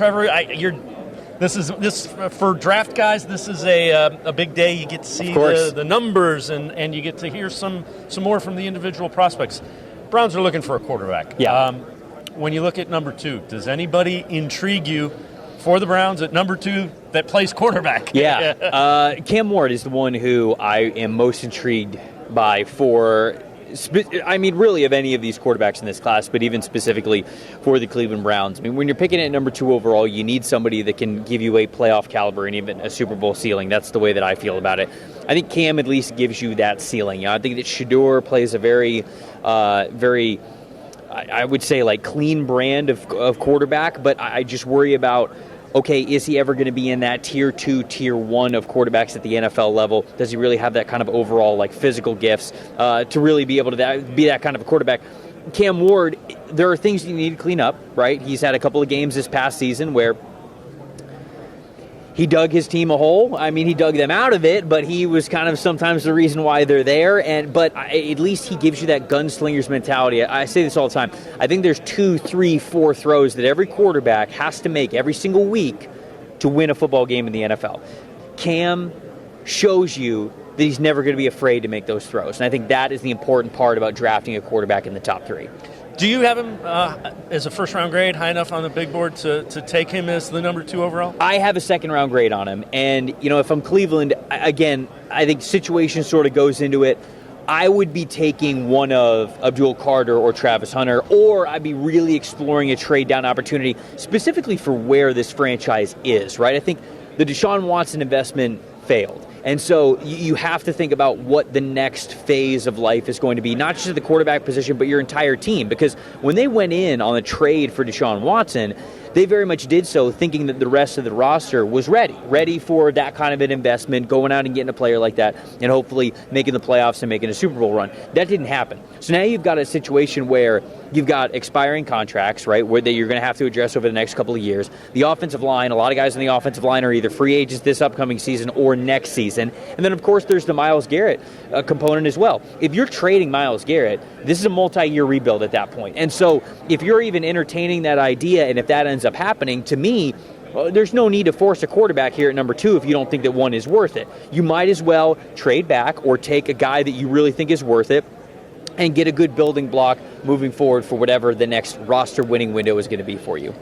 Trevor, this for draft guys. This is a big day. You get to see the numbers and you get to hear some more from the individual prospects. Browns are looking for a quarterback. Yeah. When you look at number 2, does anybody intrigue you for the Browns at number 2 that plays quarterback? Yeah. Cam Ward is the one who I am most intrigued by really of any of these quarterbacks in this class, but even specifically for the Cleveland Browns. I mean, when you're picking at number 2 overall, you need somebody that can give you a playoff caliber and even a Super Bowl ceiling. That's the way that I feel about it. I think Cam at least gives you that ceiling. I think that Shedeur plays a very I would say, like, clean brand of quarterback, but I just worry about, okay, is he ever going to be in that tier 2, tier 1 of quarterbacks at the NFL level? Does he really have that kind of overall, like, physical gifts to really be able to be that kind of a quarterback? Cam Ward, there are things you need to clean up, right? He's had a couple of games this past season where he dug his team a hole. I mean, he dug them out of it, but he was kind of sometimes the reason why they're there. But at least he gives you that gunslinger's mentality. I say this all the time. I think there's 2, 3, 4 throws that every quarterback has to make every single week to win a football game in the NFL. Cam shows you that he's never going to be afraid to make those throws. And I think that is the important part about drafting a quarterback in the top 3. Do you have him as a first-round grade, high enough on the big board to take him as the number 2 overall? I have a second-round grade on him. And, if I'm Cleveland, again, I think situation sort of goes into it. I would be taking one of Abdul Carter or Travis Hunter, or I'd be really exploring a trade-down opportunity specifically for where this franchise is, right? I think the Deshaun Watson investment failed. And so you have to think about what the next phase of life is going to be, not just at the quarterback position, but your entire team. Because when they went in on the trade for Deshaun Watson, they very much did so thinking that the rest of the roster was ready for that kind of an investment, going out and getting a player like that, and hopefully making the playoffs and making a Super Bowl run. That didn't happen. So now you've got a situation where you've got expiring contracts, right, where you're going to have to address over the next couple of years. The offensive line, a lot of guys on the offensive line are either free agents this upcoming season or next season. And then, of course, there's the Myles Garrett component as well. If you're trading Myles Garrett, this is a multi-year rebuild at that point. And so if you're even entertaining that idea, and if that ends up happening, to me, there's no need to force a quarterback here at number 2 if you don't think that one is worth it. You might as well trade back or take a guy that you really think is worth it and get a good building block moving forward for whatever the next roster winning window is going to be for you.